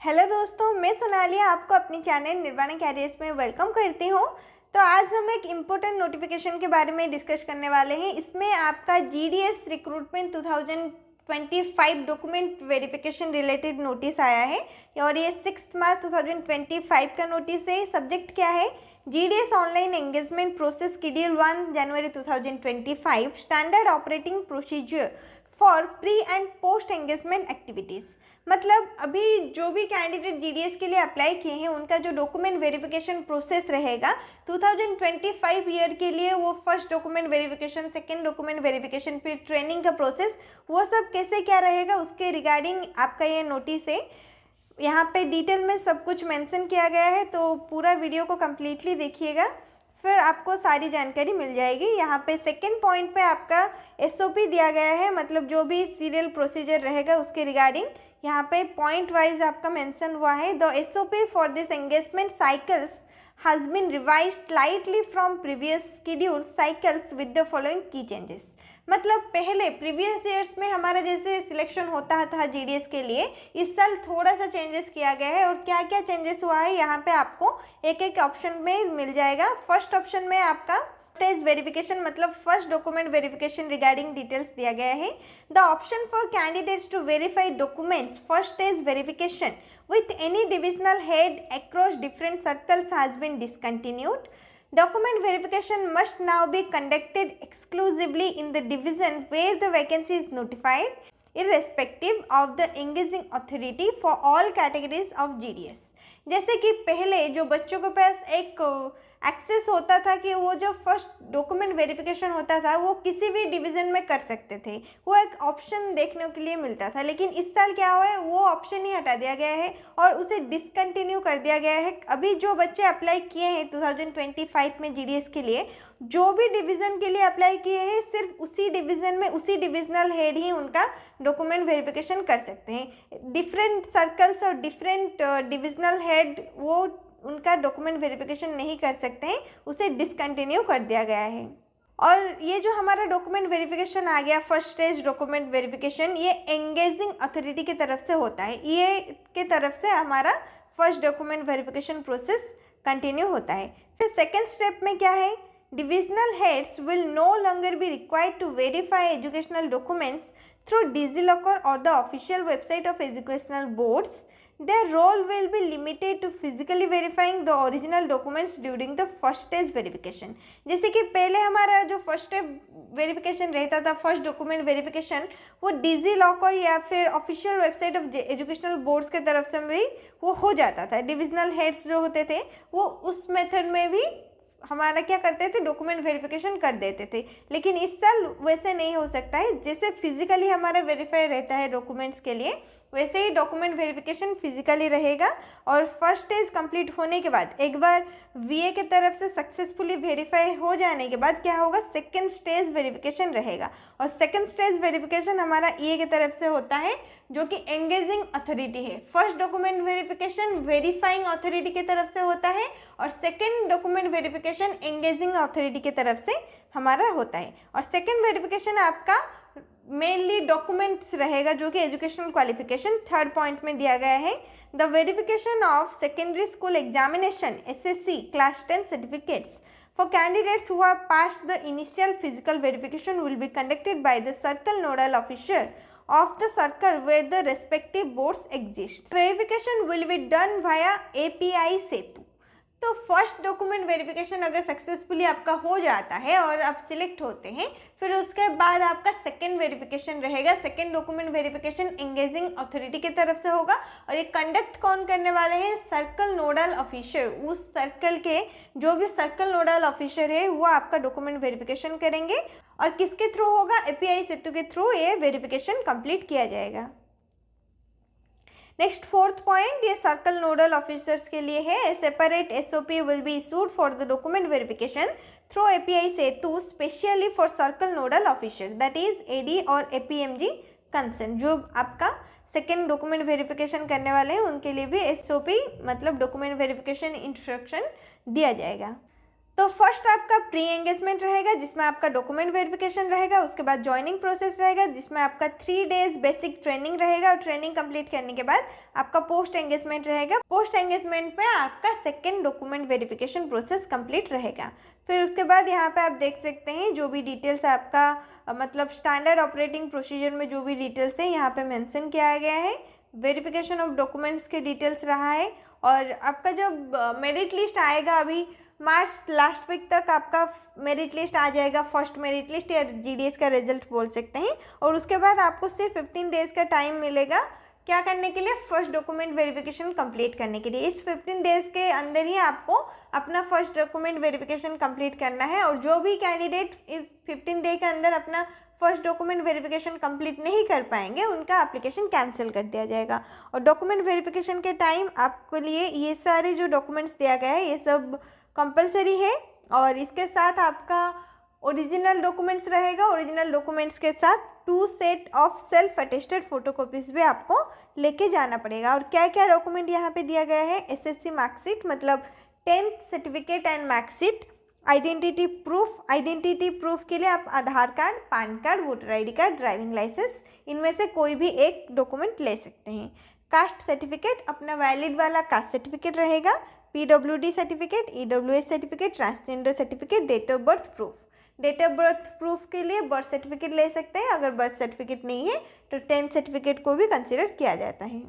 Hello दोस्तों, मैं सोनाली आपको अपनी चैनल निर्वाणा कैरियर्स में वेलकम करती हूँ। तो आज हम एक इम्पोर्टेंट नोटिफिकेशन के बारे में डिस्कस करने वाले हैं। इसमें आपका GDS recruitment 2025 document verification related notice आया है और ये 6 मार्च 2025 का नोटिस है। सब्जेक्ट क्या है? GDS online engagement process schedule 1 January 2025 standard operating procedure for pre and post engagement activities. मतलब अभी जो भी कैंडिडेट जीडीएस के लिए अप्लाई किए हैं उनका जो डॉक्यूमेंट वेरिफिकेशन प्रोसेस रहेगा 2025 ईयर के लिए, वो first document verification, second document verification, फिर ट्रेनिंग का प्रोसेस, वो सब कैसे क्या रहेगा उसके रिगार्डिंग आपका ये नोटिस है। यहाँ पे डिटेल में सब कुछ मेंशन किया गया है, तो पूरा वीडियो को कम्प्लीटली देखिएगा, फिर आपको सारी जानकारी मिल जाएगी। यहाँ पे सेकंड पॉइंट पे आपका एसओपी दिया गया है, मतलब जो भी सीरियल प्रोसीजर रहेगा उसके रिगार्डिंग यहाँ पे पॉइंट वाइज आपका मेंशन हुआ है। The SOP for this engagement cycles has been revised slightly from previous schedule cycles with the following key changes. मतलब पहले प्रीवियस ईयर्स में हमारा जैसे सिलेक्शन होता था जीडीएस के लिए, इस साल थोड़ा सा चेंजेस किया गया है। और क्या क्या चेंजेस हुआ है यहाँ पे आपको एक एक ऑप्शन में मिल जाएगा। फर्स्ट ऑप्शन में आपका स्टेज वेरिफिकेशन, मतलब first document verification regarding details दिया गया है। The option for candidates to verify documents first stage verification with any divisional head across different circles has been discontinued. Document verification must now be conducted exclusively in the division where the vacancy is notified, irrespective of the engaging authority for all categories of GDS. जैसे कि पहले जो बच्चों के पास एक access होता था कि वो जो फर्स्ट डॉक्यूमेंट वेरिफिकेशन होता था वो किसी भी डिवीज़न में कर सकते थे, वो एक ऑप्शन देखने के लिए मिलता था। लेकिन इस साल क्या हुआ है, वो ऑप्शन ही हटा दिया गया है और उसे डिसकंटिन्यू कर दिया गया है। अभी जो बच्चे अप्लाई किए हैं 2025 में जीडीएस के लिए, जो भी डिवीज़न के लिए अप्लाई किए हैं, सिर्फ उसी डिवीज़न में उसी डिविजनल हेड ही उनका डॉक्यूमेंट वेरिफिकेशन कर सकते हैं। डिफरेंट सर्कल्स और डिफरेंट डिविजनल हेड वो उनका डॉक्यूमेंट वेरिफिकेशन नहीं कर सकते हैं, उसे डिसकंटिन्यू कर दिया गया है। और ये जो हमारा डॉक्यूमेंट वेरिफिकेशन आ गया, फर्स्ट स्टेज डॉक्यूमेंट वेरिफिकेशन, ये एंगेजिंग अथॉरिटी की तरफ से होता है। ये के तरफ से हमारा first document verification process continue होता है। फिर सेकेंड स्टेप में क्या है, divisional heads will no longer be required to verify educational documents through DigiLocker or the official website of educational boards. Their role will be limited to physically verifying the original documents during the first stage verification. जैसे कि पहले हमारा जो first step verification रहता था, first document verification, वो DigiLocker या फिर official website of educational boards के तरफ से भी वो हो जाता था। डिविजनल हेड्स जो होते थे वो उस मेथड में भी हमारा क्या करते थे, डॉक्यूमेंट वेरिफिकेशन कर देते थे। लेकिन इस साल वैसे नहीं हो सकता है। जैसे फिजिकली हमारा वेरीफाई रहता है डॉक्यूमेंट्स के लिए, वैसे ही डॉक्यूमेंट वेरिफिकेशन फिजिकली रहेगा। और फर्स्ट स्टेज कंप्लीट होने के बाद एक बार वीए के तरफ से सक्सेसफुली वेरीफाई हो जाने के बाद क्या होगा, सेकंड स्टेज वेरिफिकेशन रहेगा। और सेकंड स्टेज वेरिफिकेशन हमारा ईए की तरफ से होता है, जो कि एंगेजिंग अथॉरिटी है। First document verification verifying authority की तरफ से होता है और second document verification engaging authority की तरफ से हमारा होता है। और सेकंड वेरिफिकेशन आपका मेनली डॉक्यूमेंट्स रहेगा, जो कि एजुकेशनल क्वालिफिकेशन थर्ड पॉइंट में दिया गया है। The verification of secondary school examination SSC class 10 certificates for candidates who have passed the initial physical verification will be conducted by the circle nodal officer of the circle where the respective boards exist. Verification will be done via API सेतु। तो first document verification अगर successfully आपका हो जाता है और आप select होते हैं, फिर उसके बाद आपका सेकंड वेरिफिकेशन रहेगा। Second document verification engaging authority की तरफ से होगा और ये कंडक्ट कौन करने वाले हैं, सर्कल नोडल ऑफिसर। उस सर्कल के जो भी सर्कल नोडल ऑफिसर है वो आपका डॉक्यूमेंट वेरिफिकेशन करेंगे। और किसके थ्रू होगा, एपीआई सेतु के थ्रू ये वेरिफिकेशन कंप्लीट किया जाएगा। नेक्स्ट फोर्थ पॉइंट, ये सर्कल नोडल ऑफिसर्स के लिए है। Separate SOP will be issued for the document verification through API Setu specially for circle nodal officer, that is AD और एपीएमजी कंसर्न। जो आपका सेकेंड डॉक्यूमेंट वेरिफिकेशन करने वाले हैं उनके लिए भी एसओपी मतलब डॉक्यूमेंट वेरिफिकेशन इंस्ट्रक्शन दिया जाएगा। तो फर्स्ट आपका प्री एंगेजमेंट रहेगा जिसमें आपका डॉक्यूमेंट वेरिफिकेशन रहेगा, उसके बाद ज्वाइनिंग प्रोसेस रहेगा जिसमें आपका 3 डेज बेसिक ट्रेनिंग रहेगा और ट्रेनिंग कंप्लीट करने के बाद आपका पोस्ट एंगेजमेंट रहेगा। पोस्ट एंगेजमेंट में आपका second document verification process complete रहेगा। फिर उसके बाद यहाँ पे आप देख सकते हैं जो भी डिटेल्स आपका मतलब स्टैंडर्ड ऑपरेटिंग प्रोसीजर में जो भी डिटेल्स है यहाँ पे मेंशन किया गया है। वेरिफिकेशन ऑफ डॉक्यूमेंट्स के डिटेल्स रहा है और आपका जब मेरिट लिस्ट आएगा अभी मार्च लास्ट वीक तक आपका मेरिट लिस्ट आ जाएगा, फर्स्ट मेरिट लिस्ट या जीडीएस का रिजल्ट बोल सकते हैं। और उसके बाद आपको सिर्फ 15 डेज़ का टाइम मिलेगा क्या करने के लिए, फर्स्ट डॉक्यूमेंट वेरिफिकेशन कंप्लीट करने के लिए। इस 15 डेज़ के अंदर ही आपको अपना फर्स्ट डॉक्यूमेंट वेरिफिकेशन कंप्लीट करना है और जो भी कैंडिडेट 15 डे के अंदर अपना फर्स्ट डॉक्यूमेंट वेरिफिकेशन कंप्लीट नहीं कर पाएंगे उनका एप्लीकेशन कैंसिल कर दिया जाएगा। और डॉक्यूमेंट वेरिफिकेशन के टाइम आपके लिए ये सारे जो डॉक्यूमेंट्स दिया गया है ये सब कंपलसरी है और इसके साथ आपका ओरिजिनल डॉक्यूमेंट्स रहेगा। ओरिजिनल डॉक्यूमेंट्स के साथ 2 set of self attested photocopies भी आपको लेके जाना पड़ेगा। और क्या क्या डॉक्यूमेंट यहाँ पे दिया गया है, एसएससी मार्कशीट मतलब 10th certificate and marksheet, identity proof के लिए आप Aadhaar card, PAN card, voter ID card, driving licence इनमें से कोई भी एक डॉक्यूमेंट ले सकते हैं। कास्ट सर्टिफिकेट अपना वैलिड वाला कास्ट सर्टिफिकेट रहेगा, PWD certificate, EWS certificate, transgender certificate, date of birth proof. Date of birth proof के लिए बर्थ सर्टिफिकेट ले सकते हैं, अगर बर्थ सर्टिफिकेट नहीं है तो 10th सर्टिफिकेट को भी कंसिडर किया जाता है।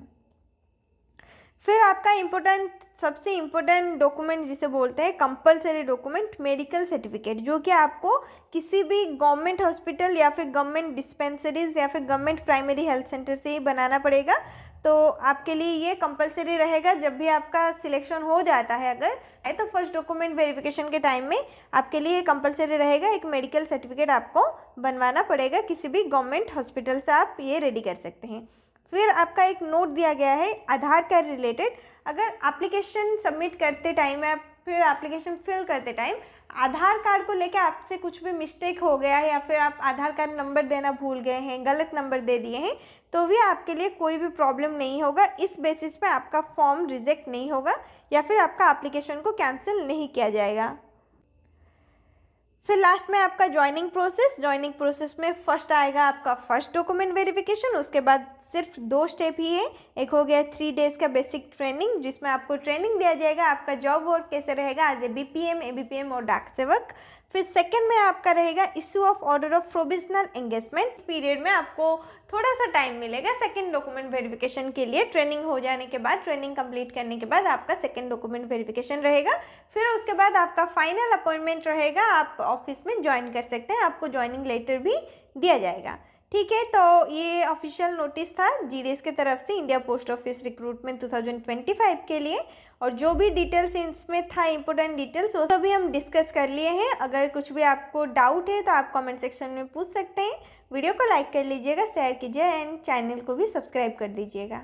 फिर आपका सबसे इम्पोर्टेंट डॉक्यूमेंट जिसे बोलते हैं कंपलसरी डॉक्यूमेंट, मेडिकल सर्टिफिकेट, जो कि आपको किसी भी गवर्नमेंट हॉस्पिटल या फिर गवर्नमेंट डिस्पेंसरीज या फिर गवर्नमेंट प्राइमरी हेल्थ सेंटर से ही बनाना पड़ेगा। तो आपके लिए ये कंपलसरी रहेगा जब भी आपका सिलेक्शन हो जाता है अगर है तो फर्स्ट डॉक्यूमेंट वेरिफिकेशन के टाइम में आपके लिए कंपलसरी रहेगा, एक मेडिकल सर्टिफिकेट आपको बनवाना पड़ेगा। किसी भी गवर्नमेंट हॉस्पिटल से आप ये रेडी कर सकते हैं। फिर आपका एक नोट दिया गया है आधार कार्ड रिलेटेड, अगर एप्लीकेशन सबमिट करते टाइम या फिर एप्लीकेशन फिल करते टाइम आधार कार्ड को लेकर आपसे कुछ भी मिस्टेक हो गया है या फिर आप आधार कार्ड नंबर देना भूल गए हैं, गलत नंबर दे दिए हैं, तो भी आपके लिए कोई भी प्रॉब्लम नहीं होगा। इस बेसिस पे आपका फॉर्म रिजेक्ट नहीं होगा या फिर आपका एप्लीकेशन को कैंसिल नहीं किया जाएगा। फिर लास्ट में आपका ज्वाइनिंग प्रोसेस में फर्स्ट आएगा आपका फर्स्ट डॉक्यूमेंट वेरिफिकेशन, उसके बाद सिर्फ 2 स्टेप ही है। एक हो गया 3 डेज़ का बेसिक ट्रेनिंग जिसमें आपको ट्रेनिंग दिया जाएगा आपका जॉब वर्क कैसे रहेगा एज ए बीपीएम, एबीपीएम और डाक सेवक। फिर सेकंड में आपका रहेगा issue of order of provisional engagement, period में आपको थोड़ा सा टाइम मिलेगा सेकंड डॉक्यूमेंट वेरिफिकेशन के लिए। ट्रेनिंग हो जाने के बाद, ट्रेनिंग कंप्लीट करने के बाद आपका सेकंड डॉक्यूमेंट वेरिफिकेशन रहेगा। फिर उसके बाद आपका फाइनल अपॉइंटमेंट रहेगा, आप ऑफिस में ज्वाइन कर सकते हैं, आपको ज्वाइनिंग लेटर भी दिया जाएगा। ठीक है, तो ये ऑफिशियल नोटिस था जीडीएस के तरफ से इंडिया पोस्ट ऑफिस रिक्रूटमेंट 2025 के लिए। और जो भी डिटेल्स इसमें था इंपॉर्टेंट डिटेल्स वो सभी हम डिस्कस कर लिए हैं। अगर कुछ भी आपको डाउट है तो आप कमेंट सेक्शन में पूछ सकते हैं। वीडियो को लाइक कर लीजिएगा, शेयर कीजिए एंड चैनल को भी सब्सक्राइब कर दीजिएगा।